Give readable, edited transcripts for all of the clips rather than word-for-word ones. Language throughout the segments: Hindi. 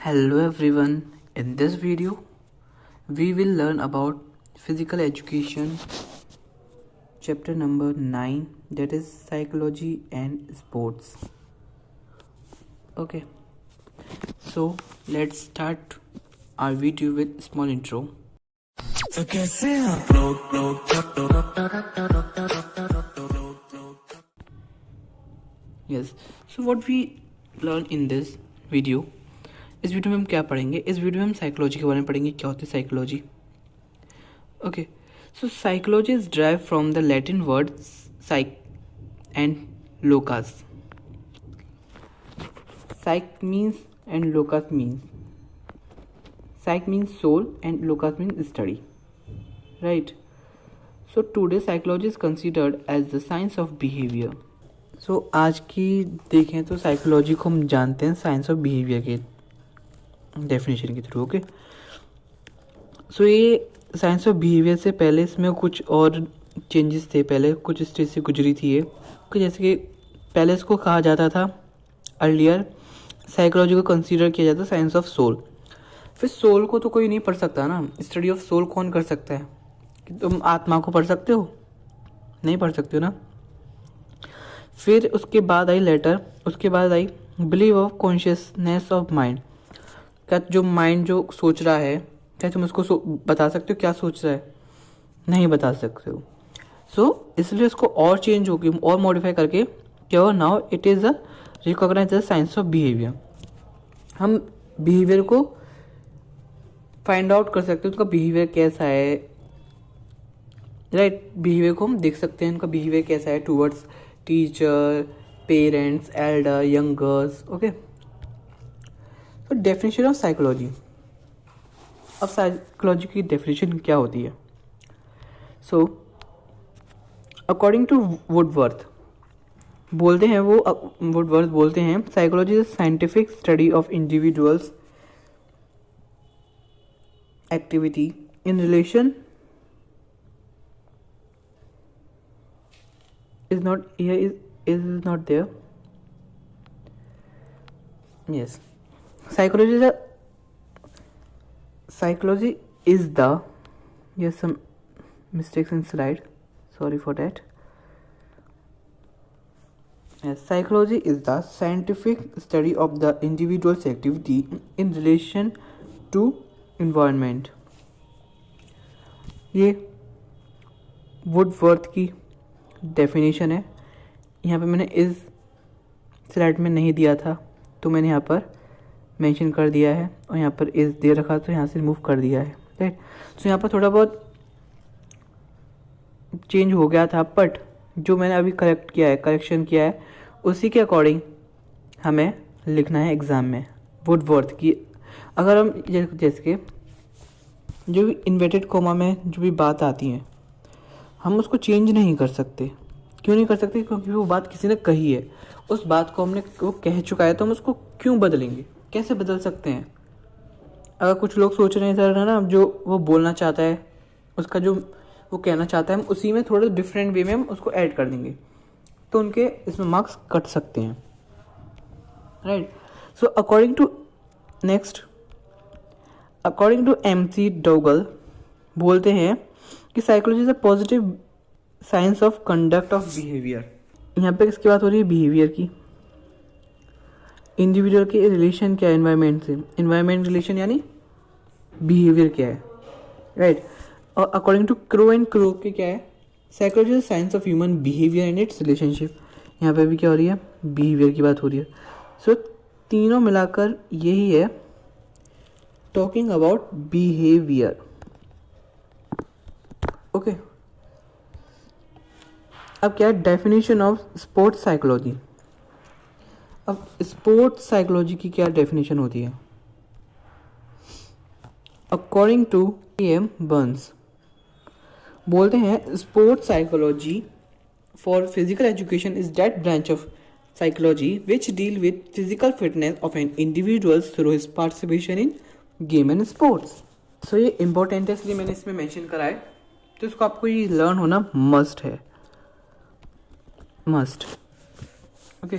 Hello everyone, in this video we will learn about physical education chapter number 9, that is psychology and sports. Okay, so let's start our video with small intro. Yes, so what we learn in this video, इस वीडियो में हम क्या पढ़ेंगे? इस वीडियो में हम साइकोलॉजी के बारे में पढ़ेंगे. क्या होती है psychology? Okay, so psychology is derived from the Latin word psyche and logos. Psyche means and logos means. Psyche means soul and logos means study, right? So today psychology is considered as the science of behaviour. So आज की देखें तो साइकोलॉजी को हम जानते हैं साइंस ऑफ बिहेवियर के डेफिनेशन के थ्रू. ओके, सो ये साइंस ऑफ बिहेवियर से पहले इसमें कुछ और चेंजेस थे. पहले कुछ स्टेज से गुजरी थी ये, जैसे कि पहले इसको कहा जाता था अर्लियर साइकोलॉजी को कंसीडर किया जाता साइंस ऑफ सोल. फिर सोल को तो कोई नहीं पढ़ सकता ना. स्टडी ऑफ सोल कौन कर सकता है? कि तुम आत्मा को पढ़ सकते हो? नहीं पढ़ सकते हो ना. फिर उसके बाद आई लेटर, उसके बाद I believe of consciousness of mind. क्या जो माइंड जो सोच रहा है, क्या तुम उसको बता सकते हो क्या सोच रहा है? नहीं बता सकते हो. सो इसलिए इसको और चेंज होगी और मॉडिफाई करके क्या हो, now it is a recognise the science of behaviour. हम बिहेवियर को फाइंड आउट कर सकते हैं, उनका बिहेवियर कैसा है, राइट? बिहेवियर को हम देख सकते हैं, उनका बिहेवियर कैसा है towards teacher, parents, Elder, youngers. Okay, तो डेफिनेशन ऑफ साइकोलॉजी. अब साइकोलॉजी की डेफिनेशन क्या होती है? सो अकॉर्डिंग टू वुडवर्थ बोलते हैं, वुडवर्थ बोलते हैं psychology is scientific study of individuals activity in relation is not here is not there. Yes, psychology is the, yes, some mistakes in slide, sorry for that. Yes, psychology is the scientific study of the individual's activity in relation to environment. ये वुडवर्थ की डेफिनेशन है. यहाँ पे मैंने इस स्लाइड में नहीं दिया था तो मैंने यहाँ पर मेंशन कर दिया है, और यहाँ पर इस दे रखा तो यहाँ से रिमूव कर दिया है, राइट? तो यहाँ पर थोड़ा बहुत चेंज हो गया था, बट जो मैंने अभी करेक्शन किया है उसी के अकॉर्डिंग हमें लिखना है एग्ज़ाम में वुडवर्थ की. अगर हम जैसे कि जो भी इन्वर्टेड कोमा में जो भी बात आती है हम उसको चेंज नहीं कर सकते. क्यों नहीं कर सकते? क्योंकि वो बात किसी ने कही है, उस बात को वो कह चुका है, तो हम उसको क्यों बदलेंगे? कैसे बदल सकते हैं? अगर कुछ लोग सोच रहे हैं सर है ना, जो वो बोलना चाहता है, उसका जो वो कहना चाहता है, हम उसी में थोड़ा डिफरेंट वे में हम उसको ऐड कर देंगे, तो उनके इसमें मार्क्स कट सकते हैं, right? So according to MC Dougall बोलते हैं कि psychology is a positive science of conduct of behaviour. यहाँ पे किसकी बात हो रही है? बिहेवियर की. इंडिविजुअल के रिलेशन क्या है एनवायरनमेंट से? एनवायरनमेंट रिलेशन यानी बिहेवियर क्या है, राइट? और according to Crow and Crow के क्या है? Psychology is science of human behaviour and its relationship. यहाँ पे भी क्या हो रही है? बिहेवियर की बात हो रही है. सो तीनों मिलाकर यही है टॉकिंग अबाउट बिहेवियर. ओके, अब क्या है डेफिनेशन ऑफ स्पोर्ट्स साइकोलॉजी. अब स्पोर्ट्स साइकोलॉजी की क्या डेफिनेशन होती है? अकॉर्डिंग टू AM बर्न्स बोलते हैं sports psychology for physical education is that branch of psychology which deal with physical fitness of an individual through his participation in game and sports. So ये इंपॉर्टेंट है इसलिए मैंने इसमें मेंशन करा है, तो इसको आपको ये लर्न होना मस्ट है, must. Okay,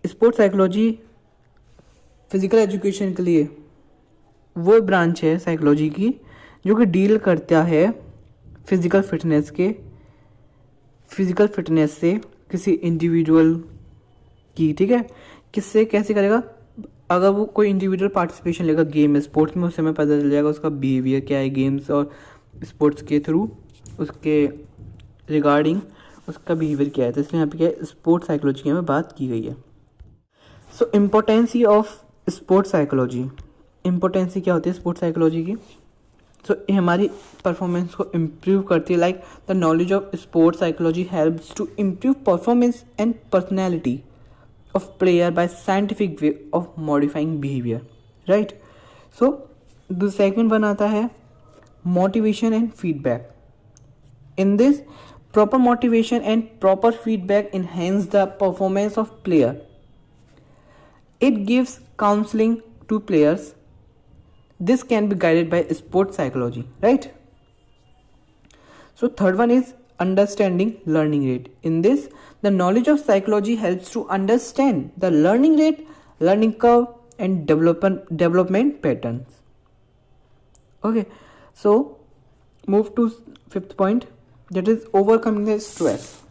sports psychology physical education के लिए वो ब्रांच है साइकोलॉजी की जो कि डील करता है फिजिकल फिटनेस से किसी इंडिविजुअल की, ठीक है। किससे कैसे करेगा, अगर वो कोई इंडिविजुअल पार्टिसिपेशन लेगा गेम में, स्पोर्ट्स में, उससे हमें पता चल जाएगा उसका बिहेवियर क्या है गेम्स और स्पोर्ट्स के थ्रू, उसके रिगार्डिंग उसका बिहेवियर क्या है। तो इसलिए यहाँ पे क्या है, स्पोर्ट्स साइकोलॉजी की हमें बात की गई है। So importance of sports psychology, importance क्या होती है स्पोर्ट्स साइकोलॉजी की। सो ये हमारी परफॉर्मेंस को इम्प्रूव करती है। Like the knowledge of sports psychology helps to improve performance and personality of player by scientific way of modifying behavior, right? So the second one आता है motivation and feedback. In this, proper motivation and proper feedback enhance the performance of player. It gives counseling to players. This can be guided by sports psychology, right? So third one is understanding learning rate. In this, the knowledge of psychology helps to understand the learning rate, learning curve, and development patterns. Okay, so move to fifth point, that is overcoming the stress.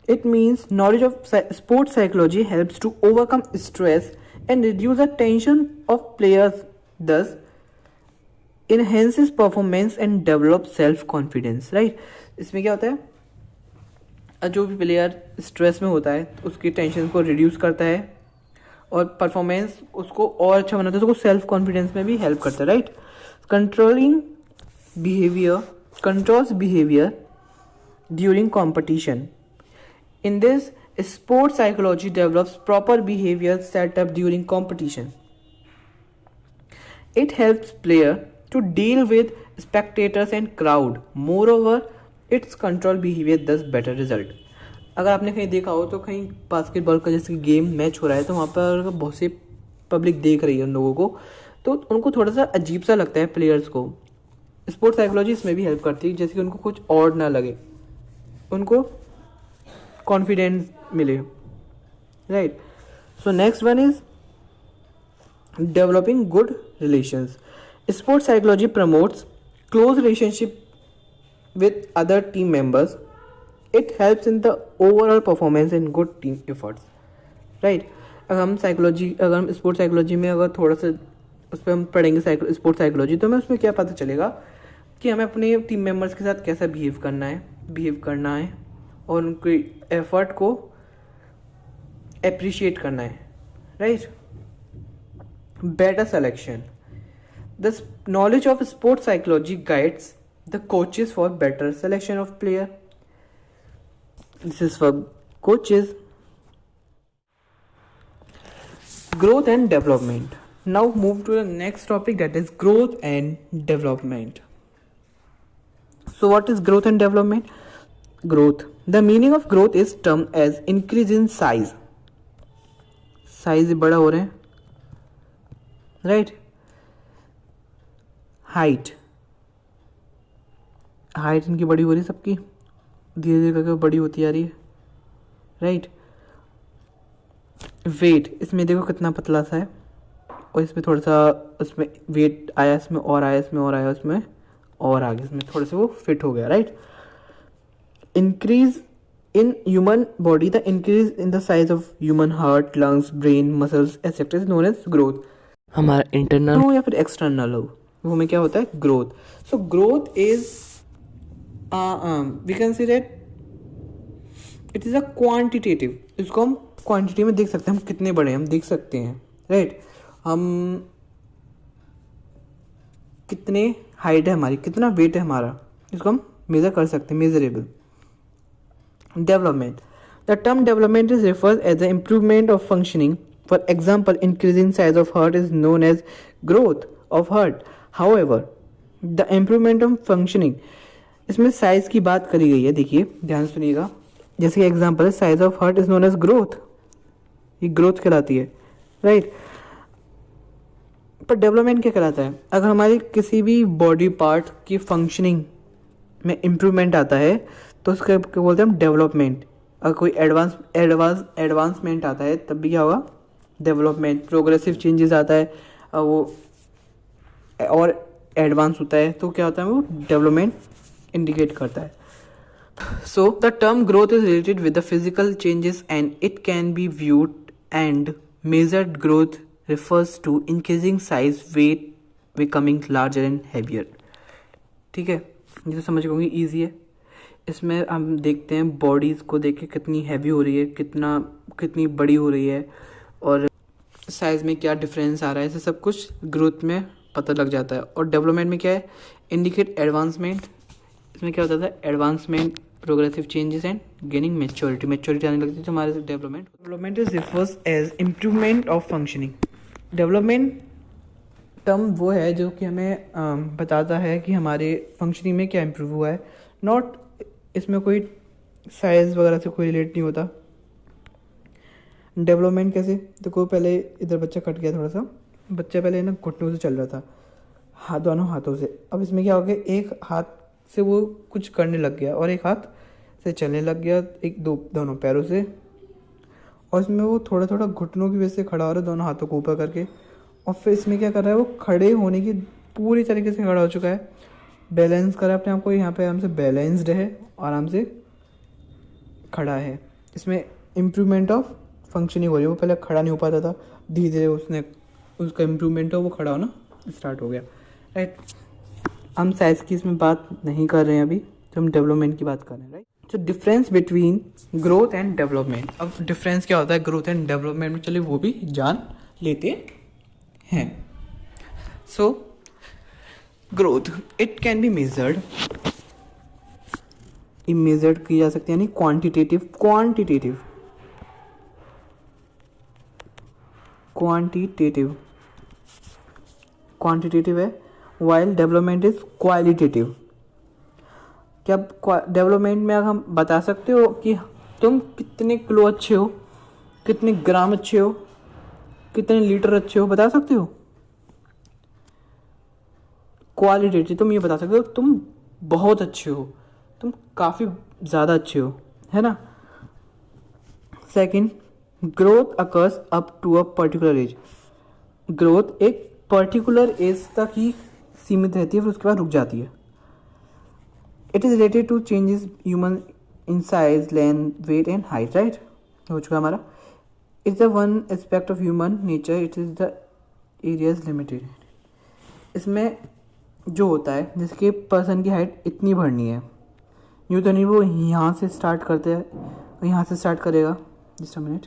It means knowledge of sports psychology helps to overcome stress and reduce the tension of players, thus enhances performance and develop self confidence, right? इसमें क्या होता है, जो भी प्लेयर स्ट्रेस में होता है उसकी टेंशन को रिड्यूस करता है और परफॉर्मेंस उसको और अच्छा बनाता है, उसको सेल्फ कॉन्फिडेंस में भी हेल्प करता है, right. Controls behaviour during competition. In this, sports psychology develops proper behavior setup during competition. It helps player to deal with spectators and crowd. Moreover, its control behavior thus better result. अगर आपने कहीं देखा हो तो कहीं बास्केटबॉल का जैसे गेम मैच हो रहा है तो वहाँ पर बहुत सी पब्लिक देख रही है उन लोगों को, तो उनको थोड़ा सा अजीब सा लगता है प्लेयर्स को. स्पोर्ट्स साइकोलॉजी इसमें भी हेल्प करती है, जैसे कि उनको कुछ और ना लगे, उनको कॉन्फिडेंस मिले, right. So next one is developing good relations. Sports psychology promotes close relationship with other team members. It helps in the overall performance and good team efforts, right. अगर हम स्पोर्ट्स साइकोलॉजी में अगर थोड़ा सा उस पर हम पढ़ेंगे स्पोर्ट्स साइकोलॉजी, तो हमें उसमें क्या पता चलेगा कि हमें अपने टीम मेंबर्स के साथ कैसा बिहेव करना है और उनके एफर्ट को अप्रिशिएट करना है, right. Better selection. The knowledge of sports psychology guides the coaches for better selection of player. This is for coaches. Growth and development. Now move to the next topic, that is growth and development. So what is growth and development? Growth. The meaning of growth is termed as increase in size. Size बड़ा हो रहे हैं, right. हाइट इनकी बड़ी हो रही है, सबकी धीरे धीरे करके बड़ी होती जा रही है, राइट. वेट, इसमें देखो कितना पतला सा है और इसमें थोड़ा सा उसमें वेट आया, इसमें और आया, इसमें और आया, उसमें और आगे, इसमें थोड़े से वो फिट हो गया, right. Increase in human body. The increase in the size of human heart, lungs, brain, muscles etcetera is known as growth. हमारा इंटरनल हो या फिर एक्सटर्नल हो, वो में क्या होता है, growth. So growth is we can say that it is a quantitative. इसको हम क्वांटिटी में देख सकते हैं, हम कितने बड़े हैं हम देख सकते हैं, राइट. हम कितने हाइट है हमारी, कितना वेट है हमारा, इसको हम मेजर कर सकते हैं, measurable. Development. The term development is refers as the improvement of functioning. For example, increasing size of heart is known as growth of heart. However, the improvement of functioning, इसमें साइज की बात करी गई है. देखिए ध्यान सुनिएगा, जैसे कि एग्जांपल है, size of heart is known as growth, ये ग्रोथ कहलाती है, राइट. पर डेवलपमेंट क्या कहलाता है, अगर हमारी किसी भी बॉडी पार्ट की फंक्शनिंग में इम्प्रूवमेंट आता है तो उसके बोलते हैं हम डेवलपमेंट. अगर कोई एडवांसमेंट आता है तब भी क्या होगा, डेवलपमेंट, प्रोग्रेसिव चेंजेस आता है, वो और एडवांस होता है, तो क्या होता है वो डेवलपमेंट इंडिकेट करता है. So the term growth is related with the physical changes and it can be viewed and measured. Growth refers to increasing size, weight, becoming larger and heavier. ठीक है, ये तो समझ गए, ईजी है. इसमें हम देखते हैं बॉडीज़ को देख के कितनी हैवी हो रही है, कितनी बड़ी हो रही है, और साइज़ में क्या डिफरेंस आ रहा है, ऐसे सब कुछ ग्रोथ में पता लग जाता है. और डेवलपमेंट में क्या है, इंडिकेट एडवांसमेंट. इसमें क्या होता है, advancement, progressive changes and gaining maturity आने लगती है हमारे development is refers as improvement of functioning. Development term वो है जो कि हमें बताता है कि हमारे फंक्शनिंग में क्या इम्प्रूव हुआ है. नॉट, इसमें कोई साइज वगैरह से कोई रिलेट नहीं होता. डेवलपमेंट कैसे, देखो पहले इधर बच्चा कट गया, थोड़ा सा बच्चा पहले ना घुटनों से चल रहा था, दोनों हाथों से. अब इसमें क्या हो गया, एक हाथ से वो कुछ करने लग गया और एक हाथ से चलने लग गया, दोनों पैरों से. और इसमें वो थोड़ा थोड़ा घुटनों की वजह से खड़ा हो रहा है, दोनों हाथों को ऊपर करके. और फिर इसमें क्या कर रहा है, वो खड़े होने की पूरी तरीके से खड़ा हो चुका है, बैलेंस कर रहा है अपने आप को, यहाँ पे आराम से बैलेंस्ड है, आराम से खड़ा है. इसमें इम्प्रूवमेंट ऑफ फंक्शनिंग हो रही है. वो पहले खड़ा नहीं हो पाता था, धीरे धीरे उसका इम्प्रूवमेंट हो, वो खड़ा होना स्टार्ट हो गया. राइट, हम साइज की इसमें बात नहीं कर रहे हैं अभी, तो हम डेवलपमेंट की बात कर रहे हैं. राइट, तो difference between growth and development. अब डिफरेंस क्या होता है ग्रोथ एंड डेवलपमेंट में, चलिए वो भी जान लेते हैं. So growth, it can be measured, measured की जा सकती है, यानी क्वांटिटेटिव है, वाइल डेवलपमेंट इज क्वालिटेटिव. क्या डेवलपमेंट में हम बता सकते हो कि तुम कितने किलो अच्छे हो, कितने ग्राम अच्छे हो, कितने लीटर अच्छे हो, बता सकते हो. क्वालिटेटिव तुम ये बता सकते हो तुम बहुत अच्छे हो, तुम काफ़ी ज़्यादा अच्छे हो, है ना. Second, growth occurs up to a particular age. Growth एक पर्टिकुलर एज तक ही सीमित रहती है, फिर उसके बाद रुक जाती है. It is related to changes human in size, length, weight and height. Right, हो चुका हमारा. It's the one aspect of human nature, it is the areas limited. इसमें जो होता है, जैसे कि पर्सन की हाइट इतनी बढ़नी है, यूँ तो नहीं वो यहाँ से स्टार्ट करते हैं, यहाँ से स्टार्ट करेगा. जस्ट अ मिनट,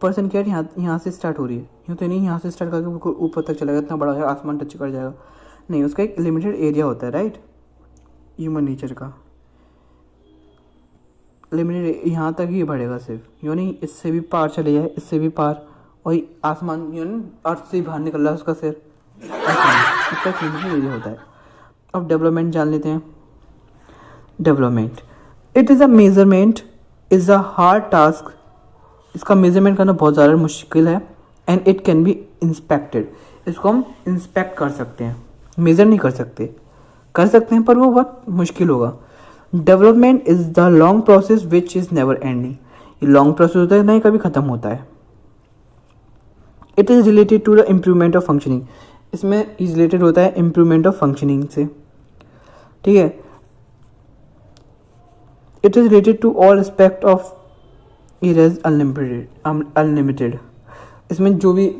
पर्सन की हाइट यहाँ से स्टार्ट हो रही है, यूँ तो नहीं यहाँ से स्टार्ट करके बिल्कुल ऊपर तक चला जाएगा, इतना बड़ा है आसमान टच कर जाएगा. नहीं, उसका एक लिमिटेड एरिया होता है. राइट, ह्यूमन नेचर का लिमिटेड, यहाँ तक ही बढ़ेगा सिर्फ, यूँ नहीं इससे भी पार चले जाए, इससे भी पार, और आसमान यूँ नहीं अर्थ से ही बाहर निकल रहा है उसका सिर, इसका एक लिमिटेड एरिया होता है. अब डेवलपमेंट जान लेते हैं. Development, it is a measurement, is a hard task. इसका मेजरमेंट करना बहुत ज़्यादा मुश्किल है. And it can be inspected. इसको हम इंस्पेक्ट कर सकते हैं, मेज़र नहीं कर सकते, कर सकते हैं पर वो बहुत मुश्किल होगा. Development is the long process which is never ending. ये लॉन्ग प्रोसेस होता है, नहीं कभी ख़त्म होता है. It is related to the improvement of functioning. इसमें इज रिलेटेड होता है इम्प्रूवमेंट ऑफ फंक्शनिंग से. ठीक है, it is related to all aspect of is unlimited. इसमें जो भी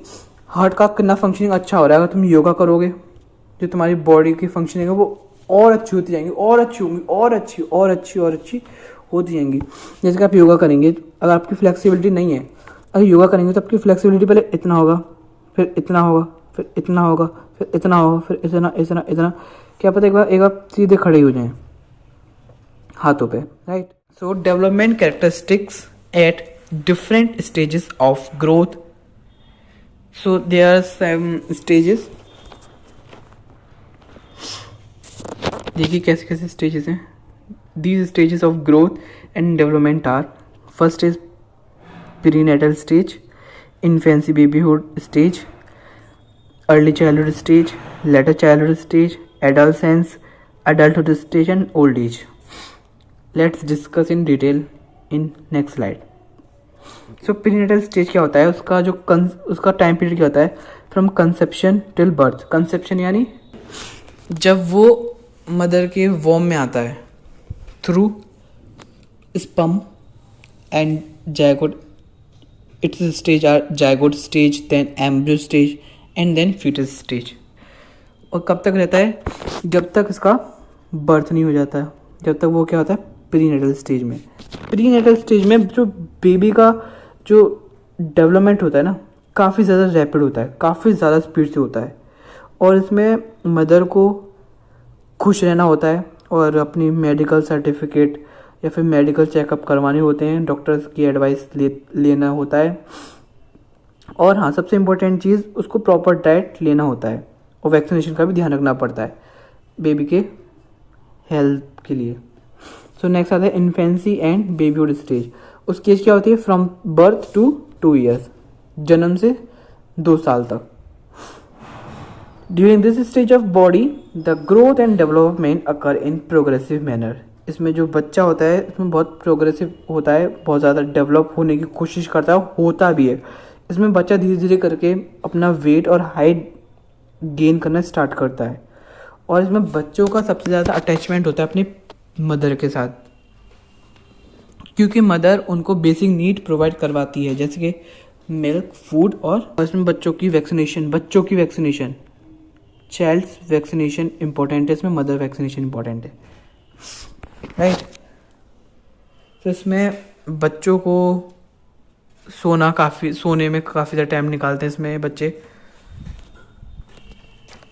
हार्ट का कितना फंक्शनिंग अच्छा हो रहा है, अगर तुम योगा करोगे, जो तुम्हारी बॉडी की फंक्शनिंग है वो और अच्छी होती जाएंगी, और अच्छी होंगी, और अच्छी होती जाएंगी. जैसे कि आप योगा करेंगे, अगर आपकी फ्लेक्सिबिलिटी नहीं है, अगर योगा करेंगे तो आपकी फ्लेक्सिबिलिटी पहले इतना होगा, फिर इतना होगा, फिर इतना होगा, फिर इतना होगा, फिर इतना. क्या पता एक बार सीधे खड़े हो जाएं हाथों पे. Right, so development characteristics at different stages of growth. So there are 7 stages. देखिए कैसे कैसे स्टेजेस हैं. These stages of growth and development are: first is prenatal stage, infancy babyhood stage, early childhood stage, later childhood stage, adolescence, adulthood stage and old age. Let's discuss in detail in next slide. So prenatal stage क्या होता है, उसका टाइम पीरियड क्या होता है, from conception till birth. Conception यानी जब वो मदर के वॉर्म में आता है, through sperm and zygote, it's stage are zygote stage, then embryo stage and then foetus stage. और कब तक रहता है, जब तक इसका बर्थ नहीं हो जाता, जब तक वो क्या होता है, प्रीनेटल स्टेज में। प्रीनेटल स्टेज में जो बेबी का जो डेवलपमेंट होता है ना, काफ़ी ज़्यादा रैपिड होता है, काफ़ी ज़्यादा स्पीड से होता है। और इसमें मदर को खुश रहना होता है और अपनी मेडिकल सर्टिफिकेट या फिर मेडिकल चेकअप करवाने होते हैं, डॉक्टर्स की एडवाइस लेना होता है। और हाँ, सबसे इम्पोर्टेंट चीज़, उसको प्रॉपर डाइट लेना होता है और वैक्सीनेशन का भी ध्यान रखना पड़ता है बेबी के हेल्थ के लिए। सो नेक्स्ट आता है इन्फेंसी एंड बेबीहुड स्टेज। उसकी एज क्या होती है, फ्रॉम बर्थ टू 2 ईयर्स, जन्म से 2 साल तक। During this stage of body the growth and development occur in progressive manner. इसमें जो बच्चा होता है इसमें बहुत प्रोग्रेसिव होता है, बहुत ज़्यादा डेवलप होने की कोशिश करता है, होता भी है। इसमें बच्चा धीरे धीरे करके अपना वेट और हाइट गेन करना स्टार्ट करता है। और इसमें बच्चों का सबसे ज़्यादा अटैचमेंट होता है अपनी मदर के साथ, क्योंकि मदर उनको बेसिक नीड प्रोवाइड करवाती है, जैसे कि मिल्क, फूड। और इसमें बच्चों की वैक्सीनेशन चाइल्ड्स वैक्सीनेशन इंपॉर्टेंट है, इसमें मदर वैक्सीनेशन इंपॉर्टेंट है, राइट। तो इसमें बच्चों को सोने में काफ़ी ज़्यादा टाइम निकालते हैं, इसमें बच्चे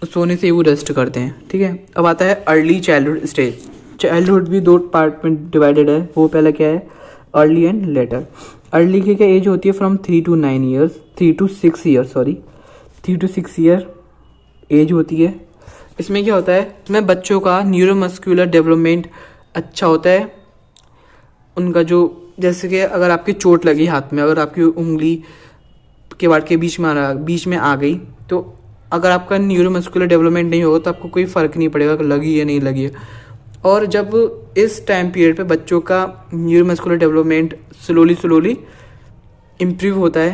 सोने से वो रेस्ट करते हैं, ठीक है। अब आता है अर्ली चाइल्डहुड स्टेज। चाइल्डहुड भी 2 पार्ट में डिवाइडेड है। वो पहला क्या है, अर्ली एंड लेटर। अर्ली की क्या एज होती है, फ्रॉम 3 to 6 ईयर एज होती है। इसमें क्या होता है, इसमें बच्चों का न्यूरोमस्कुलर डेवलपमेंट अच्छा होता है। उनका जो, जैसे कि अगर आपकी चोट लगी हाथ में, अगर आपकी उंगली के वाट के बीच में आ गई, तो अगर आपका न्यूरोमस्कुलर डेवलपमेंट नहीं होगा तो आपको कोई फ़र्क नहीं पड़ेगा कि लगी या नहीं लगी है। और जब इस टाइम पीरियड पे बच्चों का न्यूरोमस्कुलर डेवलपमेंट स्लोली इम्प्रूव होता है,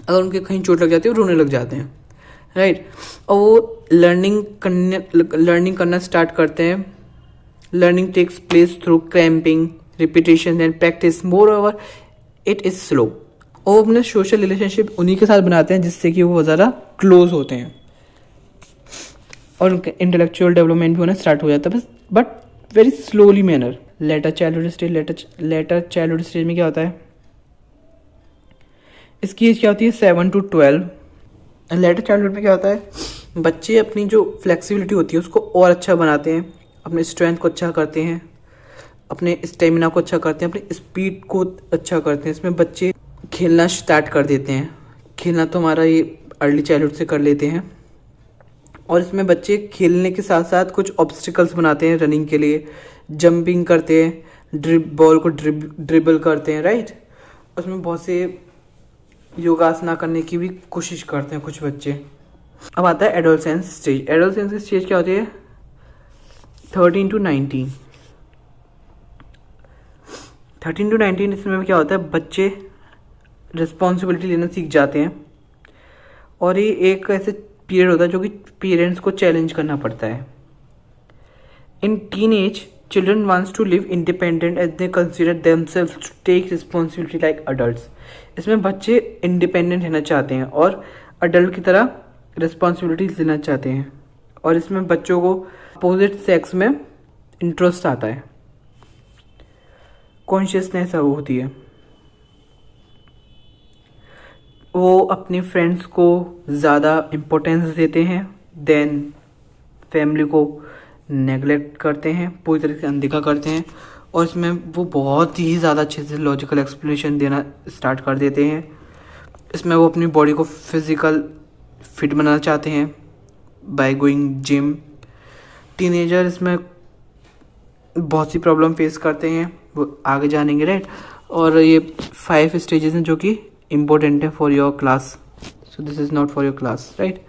अगर उनके कहीं चोट लग जाती है वो रोने लग जाते हैं, राइट। और वो लर्निंग करना स्टार्ट करते हैं। Learning takes place through cramming, repetition and practice. Moreover it is slow. और अपने सोशल रिलेशनशिप उन्हीं के साथ बनाते हैं जिससे कि वो ज़्यादा क्लोज होते हैं, और उनका इंटेलेक्चुअल डेवलपमेंट भी होना स्टार्ट हो जाता है, but very slowly manner. Letter childhood stage में क्या होता है, इसकी एज क्या होती है, 7 to 12। लेटर चाइल्डहुड में क्या होता है, बच्चे अपनी जो फ्लेक्सिबिलिटी होती है उसको और अच्छा बनाते हैं, अपने स्ट्रेंथ को अच्छा करते हैं, अपने स्टेमिना को अच्छा करते हैं, अपनी स्पीड को अच्छा करते हैं। इसमें बच्चे खेलना स्टार्ट कर देते हैं। खेलना तो हमारा ये अर्ली चाइल्डहुड से कर लेते हैं। और इसमें बच्चे खेलने के साथ साथ कुछ ऑब्स्टिकल्स बनाते हैं रनिंग के लिए, जंपिंग करते हैं, बॉल को ड्रिबल करते हैं, राइट। उसमें बहुत से योगासना करने की भी कोशिश करते हैं कुछ बच्चे। अब आता है एडोलसेंस स्टेज। एडोलसेंस स्टेज क्या होती है, 13 to 19। 13 to 19 इसमें क्या होता है, बच्चे रिस्पॉन्सिबिलिटी लेना सीख जाते हैं। और ये एक ऐसे पीरियड होता है जो कि पेरेंट्स को चैलेंज करना पड़ता है। In teenage children wants to live independent as they consider themselves to take responsibility like adults. इसमें बच्चे इंडिपेंडेंट रहना चाहते हैं और अडल्ट की तरह रिस्पॉन्सिबिलिटीज लेना चाहते हैं। और इसमें बच्चों को अपोजिट सेक्स में इंटरेस्ट आता है, कॉन्शियसनेस होती है। वो अपने फ्रेंड्स को ज़्यादा इम्पोर्टेंस देते हैं, देन फैमिली को नेगलेक्ट करते हैं, पूरी तरीके से अनदेखा करते हैं। और इसमें वो बहुत ही ज़्यादा अच्छे से लॉजिकल एक्सप्लेनेशन देना स्टार्ट कर देते हैं। इसमें वो अपनी बॉडी को फिजिकल फिट बनाना चाहते हैं बाय गोइंग जिम। टीनेजर इसमें बहुत सी प्रॉब्लम फेस करते हैं, वो आगे जानेंगे, राइट। और ये 5 स्टेजेस हैं जो कि इम्पोर्टेंट है for your class, so this is not for your class, right.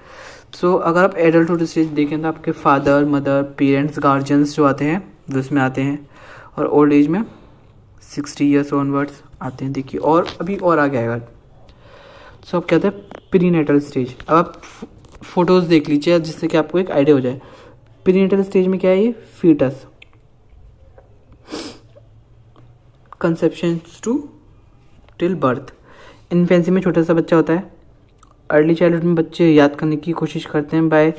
So अगर आप एडल्टहुड स्टेज देखें तो आपके फादर, मदर, पेरेंट्स, गार्जियंस जो आते हैं वो इसमें आते हैं। और ओल्ड एज में 60 ईयर्स ऑनवर्ड्स आते हैं। देखिए और अभी और आगे आएगा। सो अब क्या होता है प्रीनेटल स्टेज। अब आप फोटोज़ देख लीजिए जिससे कि आपको एक आइडिया हो जाए। प्रीनेटल स्टेज में क्या है, ये foetus, conception to till birth. Infancy में छोटा सा बच्चा होता है। अर्ली चाइल्डहुड में बच्चे याद करने की कोशिश करते हैं बाय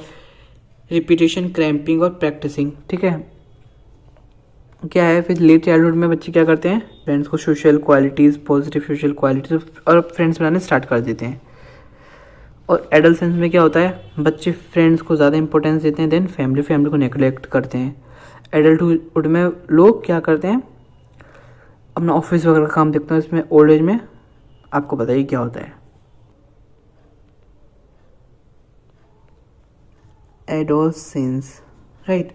रिपीटेशन, क्रैम्पिंग और प्रैक्टिसिंग, ठीक है। क्या है फिर लेट चाइल्डहुड में बच्चे क्या करते हैं, फ्रेंड्स को social qualities, positive social qualities और फ्रेंड्स बनाने स्टार्ट कर देते हैं। और एडोलसेंस में क्या होता है, बच्चे फ्रेंड्स को ज़्यादा इंपॉर्टेंस देते हैं देन फैमिली को नेग्लेक्ट करते हैं। एडल्टहुड में लोग क्या करते हैं, अपना ऑफिस वगैरह का काम देखते हैं। इसमें ओल्ड एज में आपको पता ही क्या होता है। Adolescence, right.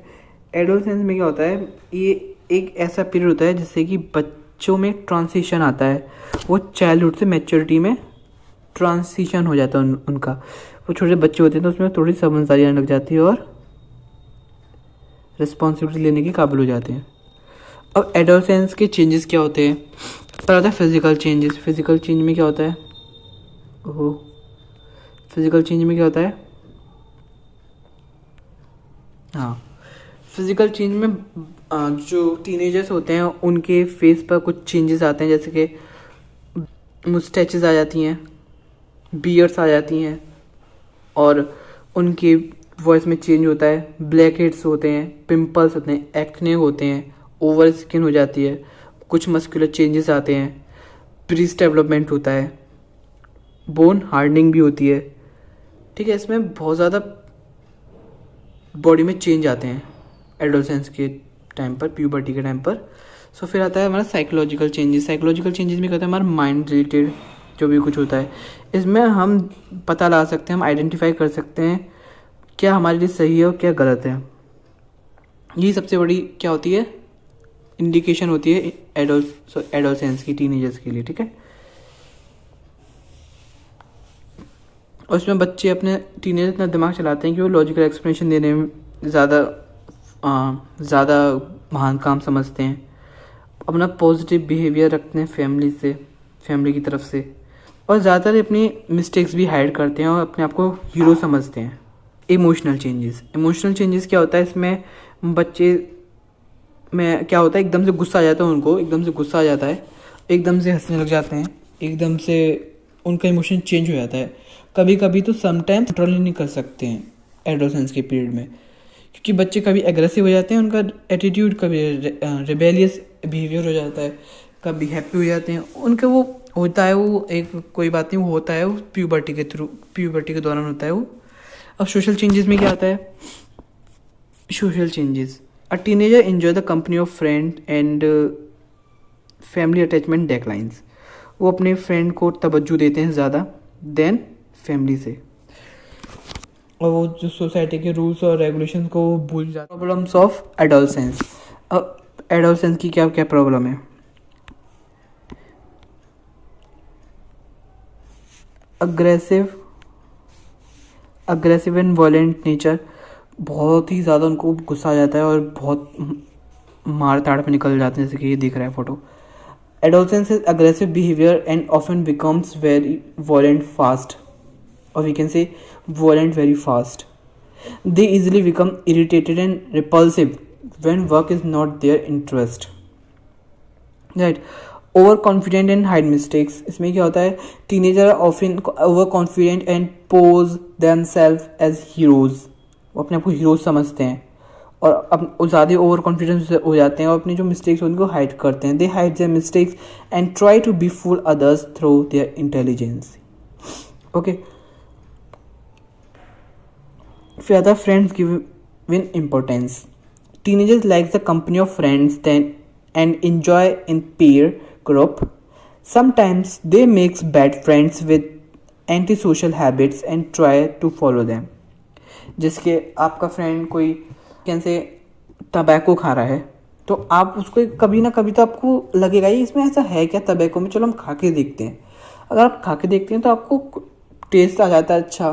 एडोलसेंस में क्या होता है, ये एक ऐसा पीरियड होता है जिससे कि बच्चों में ट्रांसिशन आता है। वो चाइल्डहुड से मैच्योरिटी में ट्रांसिशन हो जाता है उनका। वो छोटे बच्चे होते हैं तो उसमें थोड़ी समझदारी आने लग जाती है और रिस्पॉन्सिबिलिटी लेने के काबिल हो जाते हैं। अब एडोलसेंस के चेंजेस क्या होते हैं, पर होता है फिजिकल चेंजेस। फिजिकल चेंज में क्या होता है, फिजिकल चेंज में क्या होता है, हाँ, फिजिकल चेंज में जो टीनेजर्स होते हैं उनके फेस पर कुछ चेंजेस आते हैं, जैसे कि मुस्टैचेस आ जाती हैं, बियर्ड्स आ जाती हैं और उनकी वॉइस में चेंज होता है। ब्लैक हेड्स होते हैं, पिंपल्स होते हैं, एक्ने होते हैं, ओवर स्किन हो जाती है, कुछ मस्कुलर चेंजेस आते हैं, ब्रीस्ट डेवलपमेंट होता है, बोन हार्डनिंग भी होती है, ठीक है। इसमें बहुत ज़्यादा बॉडी में चेंज आते हैं एडोलसेंस के टाइम पर, प्यूबर्टी के टाइम पर। सो फिर आता है हमारा साइकोलॉजिकल चेंजेस। साइकोलॉजिकल चेंजेस में क्या होता है, हमारा माइंड रिलेटेड जो भी कुछ होता है, इसमें हम पता लगा सकते हैं, हम आइडेंटिफाई कर सकते हैं क्या हमारे लिए सही है और क्या गलत है। यही सबसे बड़ी क्या होती है, इंडिकेशन होती है एडोलसेंस की, टीनेजर्स के लिए, ठीक है। और इसमें बच्चे अपने टीनेज इतना दिमाग चलाते हैं कि वो लॉजिकल एक्सप्लेनेशन देने में ज़्यादा महान काम समझते हैं। अपना पॉजिटिव बिहेवियर रखते हैं फैमिली की तरफ से, और ज़्यादातर अपनी मिस्टेक्स भी हाइड करते हैं और अपने आप को हीरो समझते हैं। इमोशनल चेंजेस क्या होता है, इसमें बच्चे में क्या होता है, एकदम से गुस्सा आ जाता है उनको, एकदम से गुस्सा आ जाता है, एकदम से हंसने लग जाते हैं, एकदम से उनका इमोशन चेंज हो जाता है। कभी कभी तो समटाइम्स कंट्रोल ही नहीं कर सकते हैं एडोलसेंस के पीरियड में, क्योंकि बच्चे कभी एग्रेसिव हो जाते हैं, उनका एटीट्यूड कभी रिबेलियस बिहेवियर हो जाता है, कभी हैप्पी हो जाते हैं। उनका वो होता है, वो एक कोई बात नहीं, वो होता है, वो प्यूबर्टी के दौरान होता है वो। अब सोशल चेंजेस में क्या आता है, social changes, a teenager enjoy the company of friend and family attachment declines. वो अपने फ्रेंड को तवज्जो देते हैं ज़्यादा देन फैमिली से, और वो जो सोसाइटी के रूल्स और रेगुलेशंस को वो भूल जाते हैं। Problems of adolescence. अब एडोलसेंस की क्या क्या प्रॉब्लम है, अग्रेसिव एंड वायलेंट नेचर, बहुत ही ज़्यादा उनको गुस्सा आ जाता है और बहुत मार ताड़ पे निकल जाते हैं, जैसे कि ये दिख रहा है photo. Adolescence is aggressive behavior and often becomes very violent fast, or we can say violent very fast. They easily become irritated and repulsive when work is not their interest. Right. Overconfident and hide mistakes. इसमें क्या होता है, teenager are often overconfident and pose themselves as heroes. वो अपने आप को हीरो समझते हैं और अब ज़्यादा ओवर कॉन्फिडेंस हो जाते हैं और अपनी जो मिस्टेक्स उनको हाइड करते हैं। They hide their mistakes and try to be fool others through their intelligence. Okay, फिर आता है friends give in importance. Teenagers like the company of friends then and enjoy in peer group. Sometimes they makes bad friends with anti social habits and try to follow them. जिसके आपका फ्रेंड कोई कैसे टबैको खा रहा है तो आप उसको कभी ना कभी तो आपको लगेगा ही इसमें ऐसा है क्या टबैको में, चलो हम खा के देखते हैं। अगर आप खा के देखते हैं तो आपको टेस्ट आ जाता है अच्छा,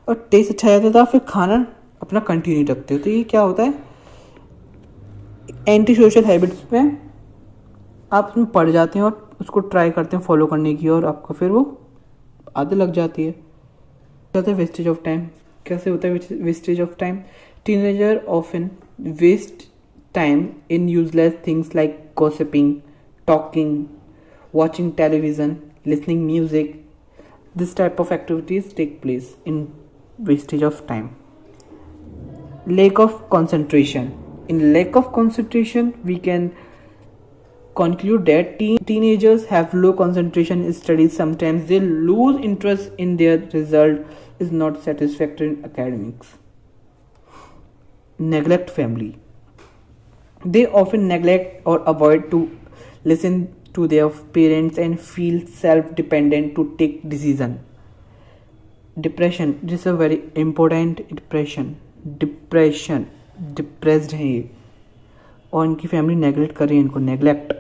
और टेस्ट अच्छा आ जाता है तो आप फिर खाना अपना कंटिन्यू रखते हो। तो ये क्या होता है, एंटी सोशल हैबिट्स में आप उसमें पढ़ जाते हैं और उसको ट्राई करते हैं फॉलो करने की, और आपका फिर वो आदत लग जाती है। क्या होता है वेस्टेज ऑफ टाइम? कैसे होता है wastage of time? Teenager often waste time in useless things like gossiping, talking, watching television, listening music. This type of activities take place in wastage of time. Lack of concentration. In lack of concentration, we can conclude that teenagers have low concentration in studies. Sometimes they lose interest in their result is not satisfactory in academics. Neglect family. They often neglect or avoid to listen to their parents and feel self-dependent to take decision. Depression, this is a very important. depression depressed है ये, और इनकी फैमिली नेगलेक्ट कर रही है इनको। नेगलेक्ट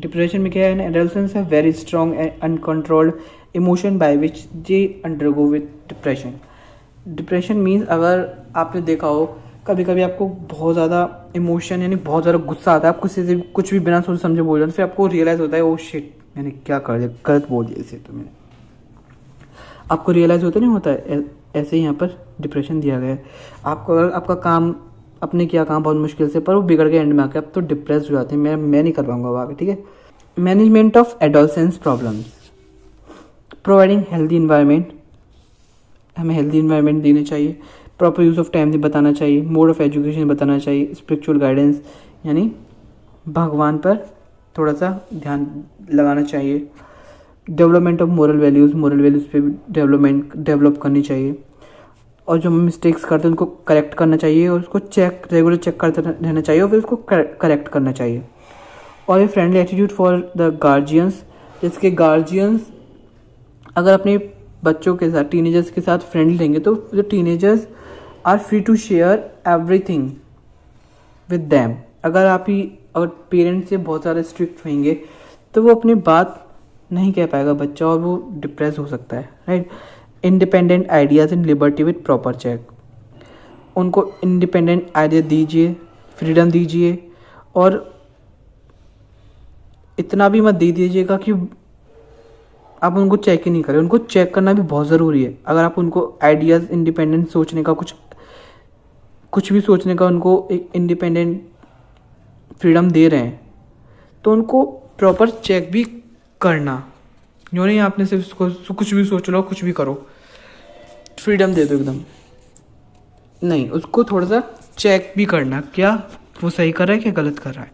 डिप्रेशन में क्या है? एडोलसेंस है very strong and uncontrolled emotion by which they undergo with depression. Depression means, अगर आपने देखा हो कभी कभी आपको बहुत ज़्यादा इमोशन यानी बहुत ज़्यादा गुस्सा आता है, आप किसी से कुछ भी बिना सोच समझे बोल जाते, फिर आपको रियलाइज़ होता है ओ शिट मैंने क्या कर दिया, गलत बोल दिया इसे, तो मैंने, आपको रियलाइज़ होता नहीं होता है। ऐसे ही यहाँ पर डिप्रेशन दिया गया है। आपको अगर आपका काम आपने किया काम बहुत मुश्किल से, पर वो बिगड़ के एंड में आके आप तो डिप्रेस हो जाते हैं, मैं नहीं कर पाऊंगा आगे, ठीक है। Management of adolescence problems, providing healthy environment, हमें हेल्दी इन्वायरमेंट देने चाहिए, प्रॉपर यूज़ ऑफ टाइम बताना चाहिए, मोड ऑफ एजुकेशन बताना चाहिए, स्पिरिचुअल गाइडेंस यानी भगवान पर थोड़ा सा ध्यान लगाना चाहिए, डेवलपमेंट ऑफ मोरल वैल्यूज़ पे डेवलप करनी चाहिए, और जो हम मिस्टेक्स करते हैं उनको करेक्ट करना चाहिए, और उसको रेगुलर चेक करते रहना चाहिए, और फिर उसको करेक्ट करना चाहिए। और ये friendly attitude for the guardians, जिसके गार्जियंस अगर अपने बच्चों के साथ टीनेजर्स के साथ फ्रेंडली रहेंगे तो जो teenagers are free to share everything with them. अगर पेरेंट्स से बहुत ज़्यादा स्ट्रिक्ट होंगे तो वो अपनी बात नहीं कह पाएगा बच्चा, और वो डिप्रेस हो सकता है, right. Independent ideas in liberty with proper check, उनको इंडिपेंडेंट आइडिया दीजिए, फ्रीडम दीजिए, और इतना भी मत दे दीजिएगा कि आप उनको चेक ही नहीं करें। उनको चेक करना भी बहुत ज़रूरी है। अगर आप उनको आइडियाज़ इंडिपेंडेंट सोचने का कुछ भी सोचने का उनको एक इंडिपेंडेंट फ्रीडम दे रहे हैं तो उनको प्रॉपर चेक भी करना, यूँ नहीं आपने सिर्फ उसको कुछ भी सोच लो कुछ भी करो, फ्रीडम दे दो एकदम नहीं, उसको थोड़ा सा चेक भी करना क्या वो सही कर रहा है क्या गलत कर रहा है,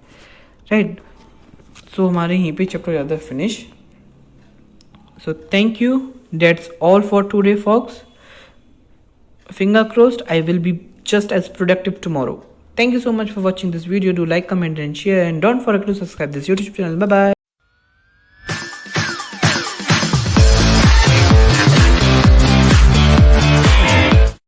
राइट। सो हमारे यहीं पे चैप्टर ज़्यादा है finish. So thank you. That's all for today, folks. Finger crossed, I will be just as productive tomorrow. Thank you so much for watching this video. Do like, comment and share, and don't forget to subscribe this YouTube channel. Bye bye.